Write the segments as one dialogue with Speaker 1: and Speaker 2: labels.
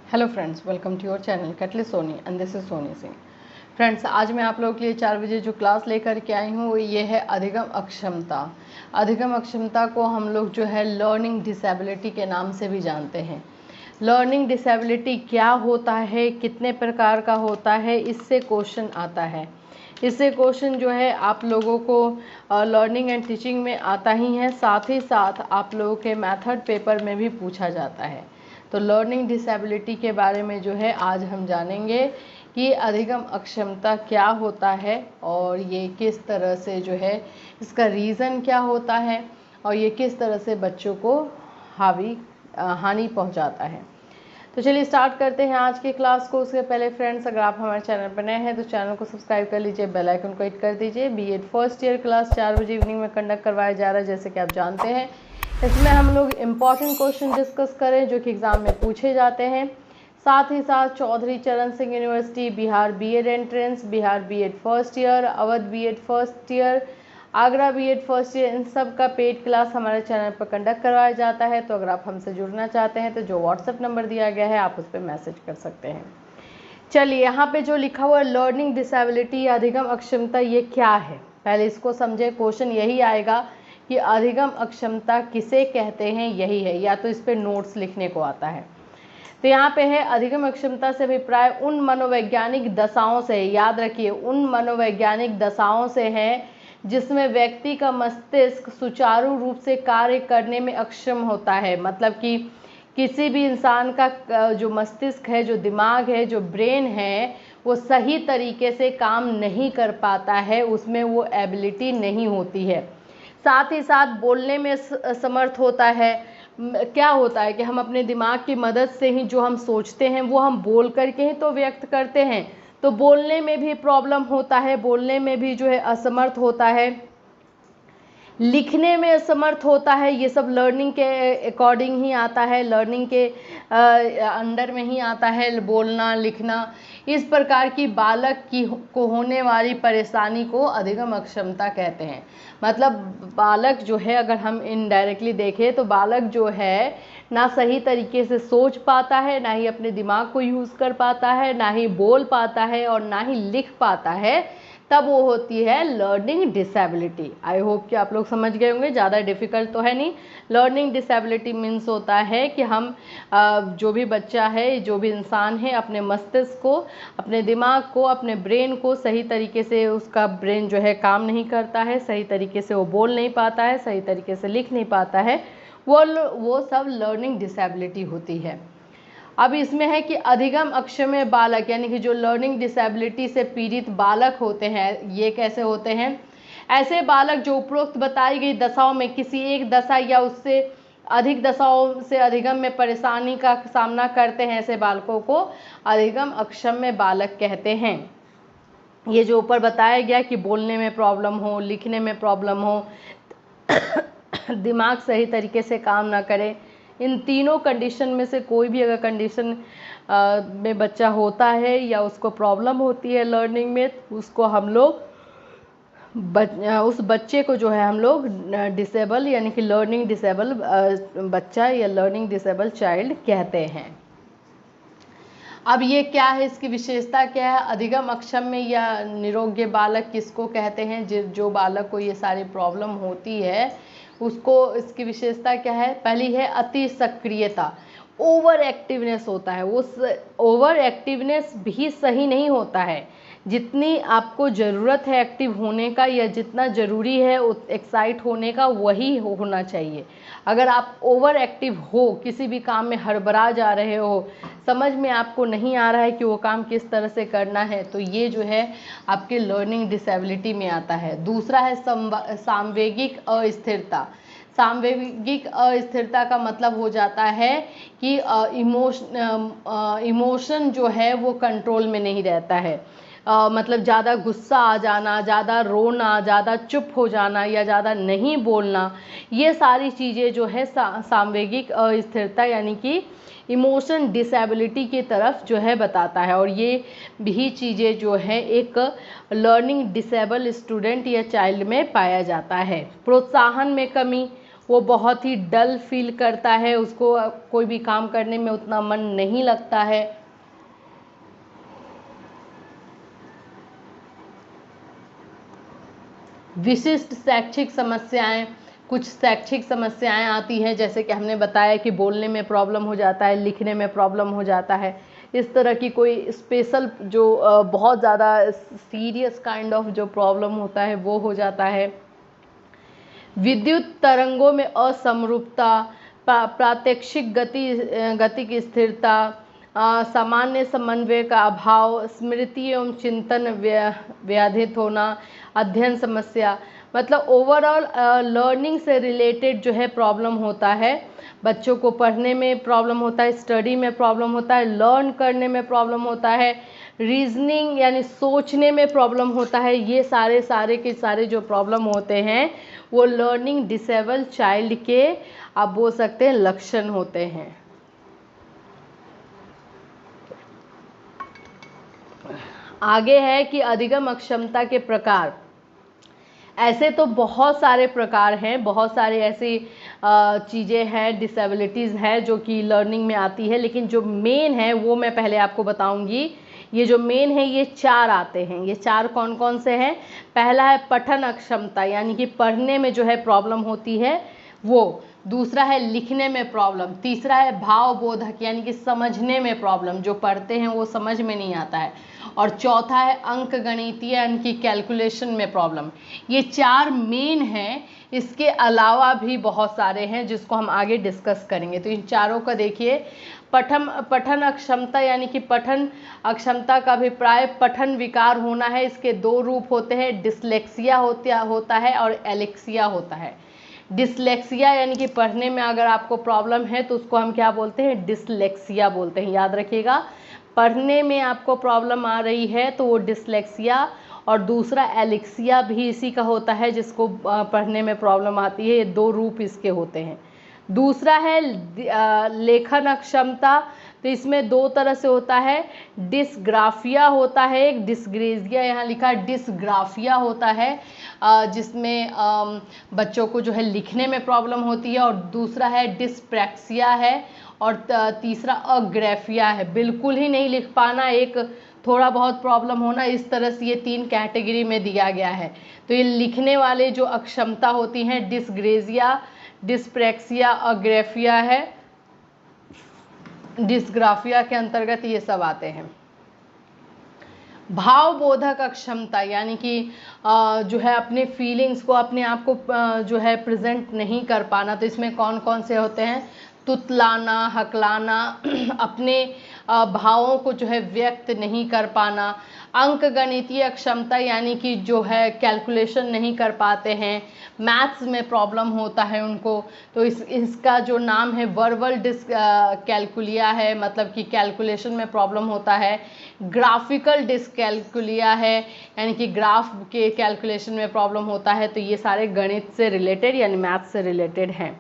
Speaker 1: Hello friends, welcome to your channel catalyst Soni and this is Soni Singh. Friends, आज मैं आप लोगों के लिए 4 बजे जो क्लास लेकर के आई हूँ वो ये है अधिगम अक्षमता। अधिगम अक्षमता को हम लोग जो है लर्निंग डिसेबिलिटी के नाम से भी जानते हैं। लर्निंग डिसेबिलिटी क्या होता है, कितने प्रकार का होता है, इससे क्वेश्चन आता है। इससे क्वेश्चन जो है आप लोगों को लर्निंग एंड टीचिंग में आता ही है, साथ ही साथ आप लोगों के मेथड पेपर में भी पूछा जाता है। तो लर्निंग डिसेबिलिटी के बारे में जो है आज हम जानेंगे कि अधिगम अक्षमता क्या होता है और ये किस तरह से जो है इसका रीज़न क्या होता है और ये किस तरह से बच्चों को हानि पहुंचाता है। तो चलिए स्टार्ट करते हैं आज की क्लास को। उसके पहले फ्रेंड्स, अगर आप हमारे चैनल पर नए हैं तो चैनल को सब्सक्राइब कर लीजिए, बेल आइकन को हिट कर दीजिए। बीएड फर्स्ट ईयर क्लास 4 बजे इवनिंग में कंडक्ट करवाया जा रहा है, जैसे कि आप जानते हैं। इसमें हम लोग इम्पॉर्टेंट क्वेश्चन डिस्कस करें जो कि एग्ज़ाम में पूछे जाते हैं। साथ ही साथ Chaudhary Charan Singh university, Bihar B Ed entrance, Bihar B Ed first year, Awadh B Ed first year, Agra B Ed first year, इन सब का पेड क्लास हमारे चैनल पर कंडक्ट करवाया जाता है। तो अगर आप हमसे जुड़ना चाहते हैं तो जो व्हाट्सएप नंबर दिया गया है आप उस पर मैसेज कर सकते हैं। चलिए, यहाँ पे जो लिखा हुआ है लर्निंग डिसेबिलिटी या अधिगम अक्षमता, ये क्या है पहले इसको समझे। क्वेश्चन यही आएगा कि अधिगम अक्षमता किसे कहते हैं, यही है, या तो इस पर नोट्स लिखने को आता है। तो यहाँ पे है अधिगम अक्षमता से अभिप्राय उन मनोवैज्ञानिक दशाओं से, याद रखिए, उन मनोवैज्ञानिक दशाओं से है जिसमें व्यक्ति का मस्तिष्क सुचारू रूप से कार्य करने में अक्षम होता है। मतलब कि किसी भी इंसान का जो मस्तिष्क है, जो दिमाग है, जो ब्रेन है, वो सही तरीके से काम नहीं कर पाता है, उसमें वो एबिलिटी नहीं होती है। साथ ही साथ बोलने में असमर्थ होता है। क्या होता है कि हम अपने दिमाग की मदद से ही जो हम सोचते हैं वो हम बोल करके ही तो व्यक्त करते हैं। तो बोलने में भी प्रॉब्लम होता है, बोलने में भी जो है असमर्थ होता है, लिखने में असमर्थ होता है। ये सब लर्निंग के अकॉर्डिंग ही आता है, लर्निंग के अंडर में ही आता है बोलना, लिखना। इस प्रकार की बालक को होने वाली परेशानी को अधिगम अक्षमता कहते हैं। मतलब बालक जो है, अगर हम इनडायरेक्टली देखें तो बालक जो है ना सही तरीके से सोच पाता है, ना ही अपने दिमाग को यूज़ कर पाता है, ना ही बोल पाता है और ना ही लिख पाता है, तब वो होती है लर्निंग डिसेबिलिटी। आई होप कि आप लोग समझ गए होंगे, ज़्यादा डिफ़िकल्ट तो है नहीं। लर्निंग डिसेबिलिटी मीन्स होता है कि हम जो भी बच्चा है, जो भी इंसान है, अपने मस्तिष्क को, अपने दिमाग को, अपने ब्रेन को सही तरीके से, उसका ब्रेन जो है काम नहीं करता है, सही तरीके से वो बोल नहीं पाता है, सही तरीके से लिख नहीं पाता है, वो सब लर्निंग डिसेबिलिटी होती है। अब इसमें है कि अधिगम अक्षम बालक, यानी कि जो लर्निंग डिसेबिलिटी से पीड़ित बालक होते हैं, ये कैसे होते हैं? ऐसे बालक जो उपरोक्त बताई गई दशाओं में किसी एक दशा या उससे अधिक दशाओं से अधिगम में परेशानी का सामना करते हैं, ऐसे बालकों को अधिगम अक्षम बालक कहते हैं। ये जो ऊपर बताया गया कि बोलने में प्रॉब्लम हो, लिखने में प्रॉब्लम हो, दिमाग सही तरीके से काम ना करे, इन तीनों कंडीशन में से कोई भी अगर कंडीशन में बच्चा होता है या उसको प्रॉब्लम होती है लर्निंग में, उसको हम लोग उस बच्चे को जो है हम लोग डिसेबल, यानी कि लर्निंग डिसेबल बच्चा या लर्निंग डिसेबल चाइल्ड कहते हैं। अब ये क्या है, इसकी विशेषता क्या है? अधिगम अक्षम या निरोग्य बालक किसको कहते हैं? जो बालक को ये सारी प्रॉब्लम होती है उसको, इसकी विशेषता क्या है? पहली है अति सक्रियता, ओवर एक्टिवनेस होता है। वो ओवर एक्टिवनेस भी सही नहीं होता है। जितनी आपको ज़रूरत है एक्टिव होने का या जितना ज़रूरी है एक्साइट होने का, वही होना चाहिए। अगर आप ओवर एक्टिव हो, किसी भी काम में हड़बड़ा जा रहे हो, समझ में आपको नहीं आ रहा है कि वो काम किस तरह से करना है, तो ये जो है आपके लर्निंग डिसेबिलिटी में आता है। दूसरा है सामवेगिक अस्थिरता। सामवेगिक अस्थिरता का मतलब हो जाता है कि इमोशन जो है वो कंट्रोल में नहीं रहता है। मतलब ज़्यादा गुस्सा आ जाना, ज़्यादा रोना, ज़्यादा चुप हो जाना या ज़्यादा नहीं बोलना, ये सारी चीज़ें जो है सामवेगिक अस्थिरता यानी कि इमोशन डिसेबिलिटी की तरफ जो है बताता है। और ये भी चीज़ें जो है एक लर्निंग डिसेबल स्टूडेंट या चाइल्ड में पाया जाता है। प्रोत्साहन में कमी, वो बहुत ही डल फील करता है, उसको कोई भी काम करने में उतना मन नहीं लगता है। विशिष्ट शैक्षिक समस्याएं, कुछ शैक्षिक समस्याएं आती हैं, जैसे कि हमने बताया कि बोलने में प्रॉब्लम हो जाता है, लिखने में प्रॉब्लम हो जाता है। इस तरह की कोई स्पेशल जो बहुत ज़्यादा सीरियस काइंड ऑफ जो प्रॉब्लम होता है वो हो जाता है। विद्युत तरंगों में असमरूपता, प्रात्यक्षिक गति की स्थिरता, सामान्य समन्वय का अभाव, स्मृति एवं चिंतन व्याधित होना, अध्ययन समस्या, मतलब ओवरऑल लर्निंग से रिलेटेड जो है प्रॉब्लम होता है। बच्चों को पढ़ने में प्रॉब्लम होता है, स्टडी में प्रॉब्लम होता है, लर्न करने में प्रॉब्लम होता है, रीजनिंग यानी सोचने में प्रॉब्लम होता है। ये सारे के सारे जो प्रॉब्लम होते हैं वो लर्निंग डिसेबल चाइल्ड के आप बोल सकते हैं लक्षण होते हैं। आगे है कि अधिगम अक्षमता के प्रकार। ऐसे तो बहुत सारे प्रकार हैं, बहुत सारे ऐसी चीज़ें हैं, डिसेबिलिटीज़ हैं जो कि लर्निंग में आती है, लेकिन जो मेन है वो मैं पहले आपको बताऊंगी। ये जो मेन है ये 4 आते हैं। ये 4 कौन कौन से हैं? पहला है पठन अक्षमता, यानी कि पढ़ने में जो है प्रॉब्लम होती है वो। दूसरा है लिखने में प्रॉब्लम। तीसरा है भावबोधक, यानी कि समझने में प्रॉब्लम, जो पढ़ते हैं वो समझ में नहीं आता है। और चौथा है अंक गणितीय, यानी कि कैलकुलेशन में प्रॉब्लम। ये 4 मेन हैं, इसके अलावा भी बहुत सारे हैं जिसको हम आगे डिस्कस करेंगे। तो इन चारों का देखिए। पठन अक्षमता, यानी कि पठन अक्षमता का अभिप्राय पठन विकार होना है। इसके 2 रूप होते हैं, डिसलेक्सिया होता है और एलेक्सिया होता है। डिसलेक्सिया यानी कि पढ़ने में अगर आपको प्रॉब्लम है तो उसको हम क्या बोलते हैं? डिसलेक्सिया बोलते हैं, याद रखिएगा। पढ़ने में आपको प्रॉब्लम आ रही है तो वो डिसलेक्सिया, और दूसरा एलेक्सिया भी इसी का होता है, जिसको पढ़ने में प्रॉब्लम आती है। ये 2 रूप इसके होते हैं। दूसरा है लेखन अक्षमता। तो इसमें 2 तरह से होता है, डिसग्राफिया होता है, एक डिसग्रेजिया, यहाँ लिखा डिसग्राफिया होता है, जिसमें बच्चों को जो है लिखने में प्रॉब्लम होती है। और दूसरा है डिसप्रैक्सिया है, और तीसरा अग्रेफिया है, बिल्कुल ही नहीं लिख पाना, एक थोड़ा बहुत प्रॉब्लम होना। इस तरह से ये 3 कैटेगरी में दिया गया है। तो ये लिखने वाले जो अक्षमता होती हैं, डिसग्रेजिया, डिसप्रैक्सिया, अग्रेफिया है, डिसग्राफिया के अंतर्गत ये सब आते हैं। भावबोधक अक्षमता, यानी कि जो है अपने फीलिंग्स को, अपने आप को जो है प्रेजेंट नहीं कर पाना। तो इसमें कौन कौन से होते हैं? तुतलाना, हकलाना, अपने भावों को जो है व्यक्त नहीं कर पाना। अंक गणितीय अक्षमता, यानी कि जो है कैलकुलेशन नहीं कर पाते हैं, मैथ्स में प्रॉब्लम होता है उनको। तो इसका जो नाम है वर्बल डिसकैलकुलिया है, मतलब कि कैलकुलेशन में प्रॉब्लम होता है। ग्राफिकल डिसकैलकुलिया है, यानी कि ग्राफ के कैलकुलेशन में प्रॉब्लम होता है। तो ये सारे गणित से रिलेटेड यानी मैथ्स से रिलेटेड हैं।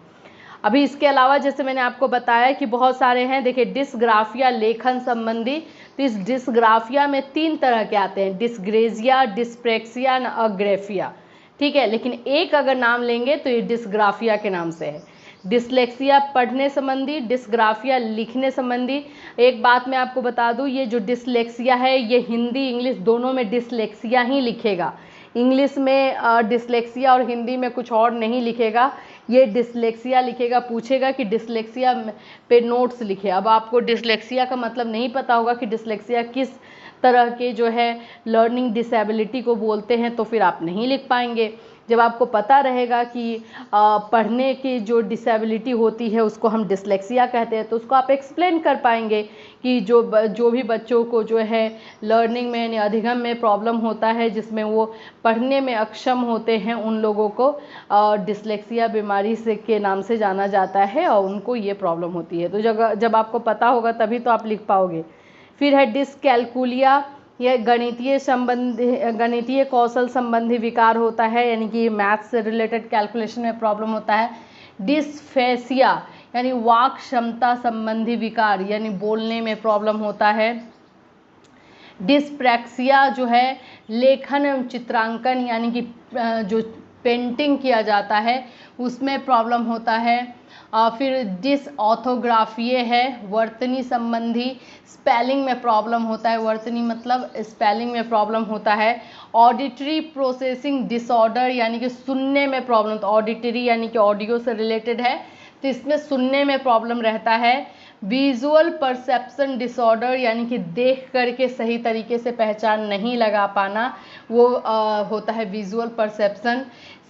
Speaker 1: अभी इसके अलावा जैसे मैंने आपको बताया कि बहुत सारे हैं। देखिए, डिसग्राफिया लेखन संबंधी। तो इस डिसग्राफिया में 3 तरह के आते हैं, डिसग्रेजिया, डिसप्रैक्सिया, अग्रेफिया। ठीक है, लेकिन एक अगर नाम लेंगे तो ये डिसग्राफिया के नाम से है। डिसलेक्सिया पढ़ने संबंधी, डिसग्राफिया लिखने संबंधी। एक बात मैं आपको बता दूं, ये जो डिसलेक्सिया है ये हिंदी इंग्लिश दोनों में डिसलेक्सिया ही लिखेगा। इंग्लिश में डिसलेक्सिया और हिंदी में कुछ और नहीं लिखेगा, ये डिसलेक्सिया लिखेगा। पूछेगा कि डिसलेक्सिया पे नोट्स लिखे। अब आपको डिसलेक्सिया का मतलब नहीं पता होगा कि डिसलेक्सिया किस तरह के जो है लर्निंग डिसेबिलिटी को बोलते हैं, तो फिर आप नहीं लिख पाएंगे। जब आपको पता रहेगा कि पढ़ने की जो डिसेबिलिटी होती है उसको हम डिसलेक्सिया कहते हैं, तो उसको आप एक्सप्लेन कर पाएंगे कि जो भी बच्चों को जो है लर्निंग में यानी अधिगम में प्रॉब्लम होता है, जिसमें वो पढ़ने में अक्षम होते हैं, उन लोगों को डिसलेक्सिया बीमारी से के नाम से जाना जाता है और उनको ये प्रॉब्लम होती है। तो जब आपको पता होगा तभी तो आप लिख पाओगे। फिर है डिसकैलकुलिया, यह गणितीय कौशल संबंधी विकार होता है, यानी कि मैथ्स से रिलेटेड कैलकुलेशन में प्रॉब्लम होता है। डिसफेसिया यानी वाक क्षमता संबंधी विकार, यानी बोलने में प्रॉब्लम होता है। डिसप्रैक्सिया जो है लेखन एवं चित्रांकन, यानी कि जो पेंटिंग किया जाता है उसमें प्रॉब्लम होता है। फिर डिसऑर्थोग्राफिए है, वर्तनी संबंधी स्पेलिंग में प्रॉब्लम होता है, वर्तनी मतलब स्पेलिंग में प्रॉब्लम होता है। ऑडिटरी प्रोसेसिंग डिसऑर्डर यानी कि सुनने में प्रॉब्लम, तो ऑडिटरी यानी कि ऑडियो से रिलेटेड है तो इसमें सुनने में प्रॉब्लम रहता है। विजुअल परसेप्शन डिसऑर्डर यानी कि देख करके सही तरीके से पहचान नहीं लगा पाना, वो होता है विजुअल परसेप्शन।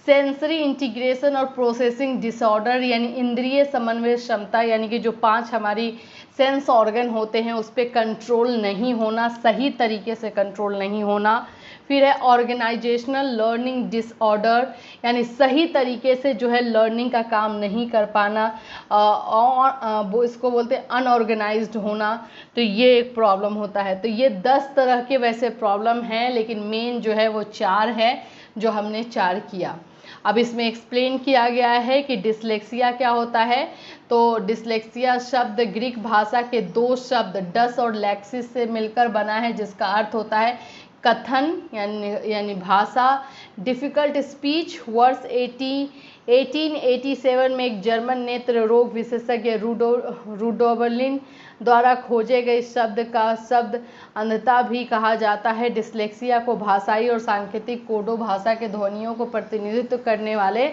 Speaker 1: सेंसरी इंटीग्रेशन और प्रोसेसिंग डिसऑर्डर यानी इंद्रिय समन्वय क्षमता यानी कि जो 5 हमारी सेंस ऑर्गन होते हैं उस पर कंट्रोल नहीं होना, सही तरीके से कंट्रोल नहीं होना। फिर है ऑर्गेनाइजेशनल लर्निंग डिसऑर्डर यानी सही तरीके से जो है लर्निंग का काम नहीं कर पाना, और वो इसको बोलते हैं अनऑर्गेनाइज्ड होना, तो ये एक प्रॉब्लम होता है। तो ये 10 तरह के वैसे प्रॉब्लम हैं, लेकिन मेन जो है वो 4 है जो हमने 4 किया। अब इसमें एक्सप्लेन किया गया है कि डिसलेक्सिया क्या होता है। तो डिसलेक्सिया शब्द ग्रीक भाषा के 2 शब्द डस और लैक्सिस से मिलकर बना है, जिसका अर्थ होता है कथन यानी भाषा। Difficult speech. वर्ष 1887 में एक जर्मन नेत्र रोग विशेषज्ञ रूडोवलिन द्वारा खोजे गए शब्द का शब्द अंधता भी कहा जाता है। डिसलेक्सिया को भाषाई और सांकेतिक कोडों भाषा के ध्वनियों को प्रतिनिधित्व करने वाले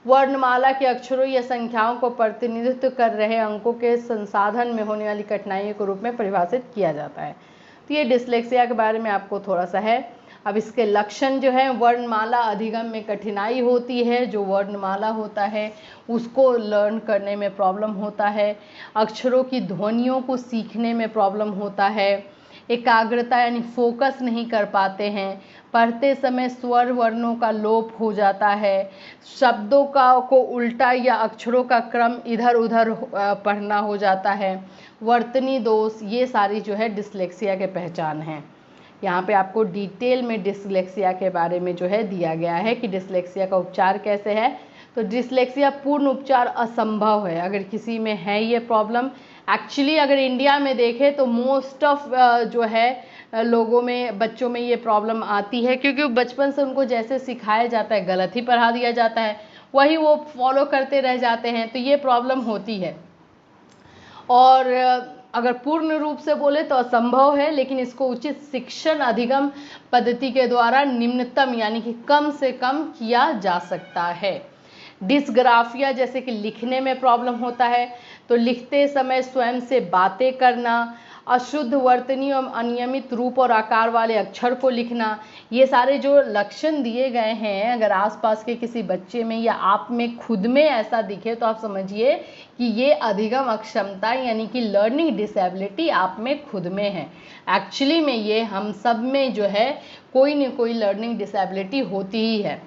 Speaker 1: वर्णमाला के अक्षरों या संख्याओं को प्रतिनिधित्व कर रहे अंकों के संसाधन में होने वाली कठिनाइयों के रूप में परिभाषित किया जाता है। तो ये डिसलेक्सिया के बारे में आपको थोड़ा सा है। अब इसके लक्षण जो है, वर्णमाला अधिगम में कठिनाई होती है, जो वर्णमाला होता है उसको लर्न करने में प्रॉब्लम होता है। अक्षरों की ध्वनियों को सीखने में प्रॉब्लम होता है। एकाग्रता यानी फोकस नहीं कर पाते हैं। पढ़ते समय स्वर वर्णों का लोप हो जाता है। शब्दों को उल्टा या अक्षरों का क्रम इधर उधर पढ़ना हो जाता है। वर्तनी दोष, ये सारी जो है डिसलेक्सिया के पहचान हैं। यहाँ पे आपको डिटेल में डिसलेक्सिया के बारे में जो है दिया गया है कि डिसलेक्सिया का उपचार कैसे है। तो डिसलेक्सिया पूर्ण उपचार असंभव है अगर किसी में है ये प्रॉब्लम। एक्चुअली अगर इंडिया में देखें तो मोस्ट ऑफ जो है लोगों में, बच्चों में ये प्रॉब्लम आती है, क्योंकि बचपन से उनको जैसे सिखाया जाता है, गलत ही पढ़ा दिया जाता है, वही वो फॉलो करते रह जाते हैं, तो ये प्रॉब्लम होती है। और अगर पूर्ण रूप से बोले तो असंभव है, लेकिन इसको उचित शिक्षण अधिगम पद्धति के द्वारा निम्नतम यानी कि कम से कम किया जा सकता है। डिसग्राफिया जैसे कि लिखने में प्रॉब्लम होता है, तो लिखते समय स्वयं से बातें करना, अशुद्ध वर्तनी एवं अनियमित रूप और आकार वाले अक्षर को लिखना, ये सारे जो लक्षण दिए गए हैं, अगर आसपास के किसी बच्चे में या आप में खुद में ऐसा दिखे तो आप समझिए कि ये अधिगम अक्षमता यानी कि लर्निंग डिसेबिलिटी आप में खुद में है। एक्चुअली में ये हम सब में जो है कोई न कोई लर्निंग डिसेबिलिटी होती ही है।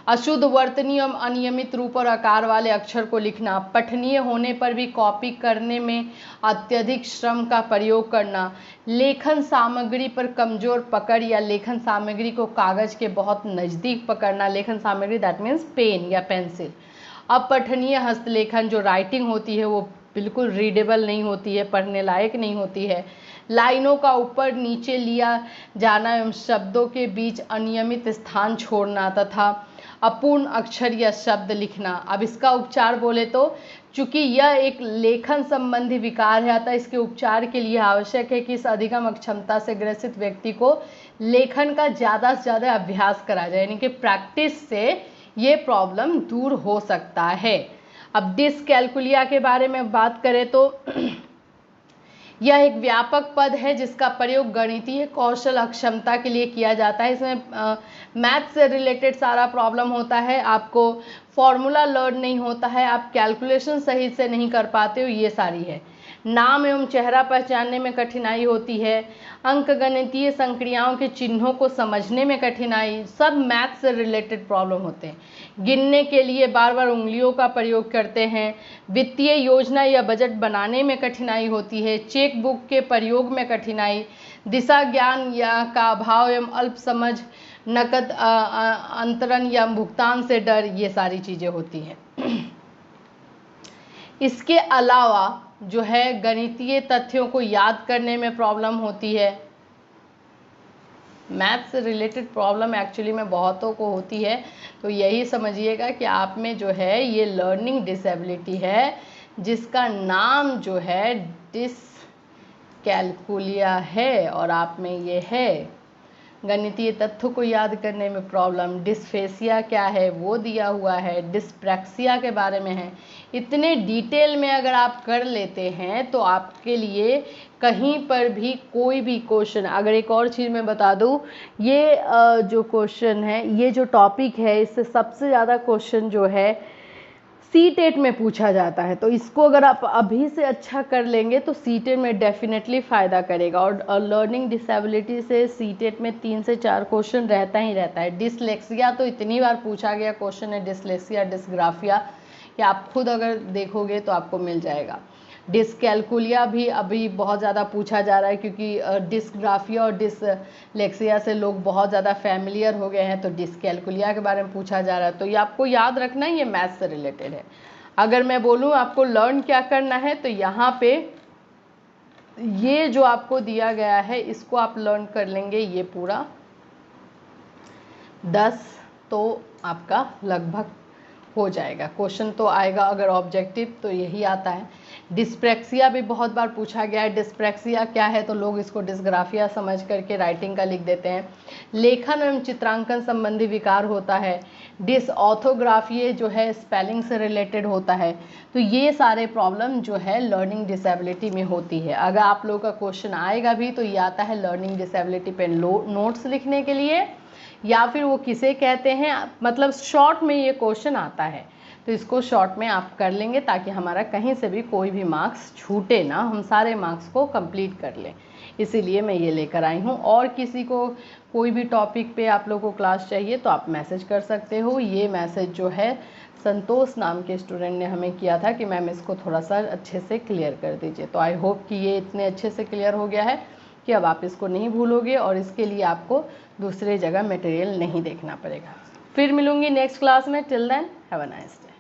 Speaker 1: अशुद्ध वर्तनी एवं अनियमित रूप और आकार वाले अक्षर को लिखना, पठनीय होने पर भी कॉपी करने में अत्यधिक श्रम का प्रयोग करना, लेखन सामग्री पर कमजोर पकड़ या लेखन सामग्री को कागज के बहुत नज़दीक पकड़ना, लेखन सामग्री दैट मीन्स पेन या पेंसिल। अपठनीय हस्तलेखन, जो राइटिंग होती है वो बिल्कुल रीडेबल नहीं होती है, पढ़ने लायक नहीं होती है। लाइनों का ऊपर नीचे लिया जाना एवं शब्दों के बीच अनियमित स्थान छोड़ना तथा अपूर्ण अक्षर या शब्द लिखना। अब इसका उपचार बोले तो चूंकि यह एक लेखन संबंधी विकार है, अतः इसके उपचार के लिए आवश्यक है कि इस अधिगम अक्षमता से ग्रसित व्यक्ति को लेखन का ज़्यादा से ज़्यादा अभ्यास करा जाए, यानी कि प्रैक्टिस से ये प्रॉब्लम दूर हो सकता है। अब डिसकैल्कुलिया के बारे में बात करें तो यह एक व्यापक पद है जिसका प्रयोग गणितीय कौशल अक्षमता के लिए किया जाता है। इसमें मैथ से रिलेटेड सारा प्रॉब्लम होता है, आपको फॉर्मूला लर्न नहीं होता है, आप कैलकुलेशन सही से नहीं कर पाते हो, ये सारी है। नाम एवं चेहरा पहचानने में कठिनाई होती है। अंकगणितीय संक्रियाओं के चिन्हों को समझने में कठिनाई, सब मैथ से रिलेटेड प्रॉब्लम होते हैं। गिनने के लिए बार बार उंगलियों का प्रयोग करते हैं। वित्तीय योजना या बजट बनाने में कठिनाई होती है। चेक बुक के प्रयोग में कठिनाई, दिशा ज्ञान या का अभाव एवं अल्प समझ, नकद अंतरण या भुगतान से डर, ये सारी चीज़ें होती हैं। इसके अलावा जो है गणितीय तथ्यों को याद करने में प्रॉब्लम होती है। मैथ्स से रिलेटेड प्रॉब्लम एक्चुअली में बहुतों को होती है, तो यही समझिएगा कि आप में जो है ये लर्निंग डिसेबिलिटी है, जिसका नाम जो है डिसकैलकुलिया है, और आप में ये है। गणितीय तथ्यों को याद करने में प्रॉब्लम, डिस्फेसिया क्या है वो दिया हुआ है, डिस्प्रैक्सिया के बारे में है। इतने डिटेल में अगर आप कर लेते हैं तो आपके लिए कहीं पर भी कोई भी क्वेश्चन, अगर एक और चीज़ मैं बता दूं, ये जो क्वेश्चन है, ये जो टॉपिक है, इससे सबसे ज़्यादा क्वेश्चन जो है सीटेट में पूछा जाता है। तो इसको अगर आप अभी से अच्छा कर लेंगे तो सीटेट में डेफिनेटली फ़ायदा करेगा। और लर्निंग डिसेबिलिटी से सीटेट में 3 से 4 क्वेश्चन रहता ही रहता है। डिसलेक्सिया तो इतनी बार पूछा गया क्वेश्चन है, डिसलेक्सिया, डिसग्राफिया, कि आप खुद अगर देखोगे तो आपको मिल जाएगा। डिसकैलकुलिया भी अभी बहुत ज़्यादा पूछा जा रहा है, क्योंकि डिस्ग्राफिया और डिसलेक्सिया से लोग बहुत ज़्यादा फैमिलियर हो गए हैं, तो डिसकैलकुलिया के बारे में पूछा जा रहा है। तो ये आपको याद रखना है, ये मैथ्स से रिलेटेड है। अगर मैं बोलूँ आपको लर्न क्या करना है, तो यहाँ पे ये जो आपको दिया गया है इसको आप लर्न कर लेंगे, ये पूरा 10 तो आपका लगभग हो जाएगा। क्वेश्चन तो आएगा अगर ऑब्जेक्टिव तो यही आता है। डिस्प्रैक्सिया भी बहुत बार पूछा गया है। डिस्प्रैक्सिया क्या है, तो लोग इसको डिस्ग्राफिया समझ करके राइटिंग का लिख देते हैं। लेखन एवं चित्रांकन संबंधी विकार होता है। डिसऑर्थोग्राफी जो है स्पेलिंग से रिलेटेड होता है। तो ये सारे प्रॉब्लम जो है लर्निंग डिसेबिलिटी में होती है। अगर आप लोगों का क्वेश्चन आएगा भी तो ये आता है लर्निंग डिसेबिलिटी पे नोट्स लिखने के लिए, या फिर वो किसे कहते हैं, मतलब शॉर्ट में ये क्वेश्चन आता है। तो इसको शॉर्ट में आप कर लेंगे ताकि हमारा कहीं से भी कोई भी मार्क्स छूटे ना, हम सारे मार्क्स को कंप्लीट कर लें। इसीलिए मैं ये लेकर आई हूँ। और किसी को कोई भी टॉपिक पे आप लोगों को क्लास चाहिए तो आप मैसेज कर सकते हो। ये मैसेज जो है संतोष नाम के स्टूडेंट ने हमें किया था कि मैम इसको थोड़ा सा अच्छे से क्लियर कर दीजिए। तो आई होप कि ये इतने अच्छे से क्लियर हो गया है कि अब आप इसको नहीं भूलोगे, और इसके लिए आपको दूसरे जगह मटेरियल नहीं देखना पड़ेगा। फिर मिलूंगी नेक्स्ट क्लास में। Till then have a nice day.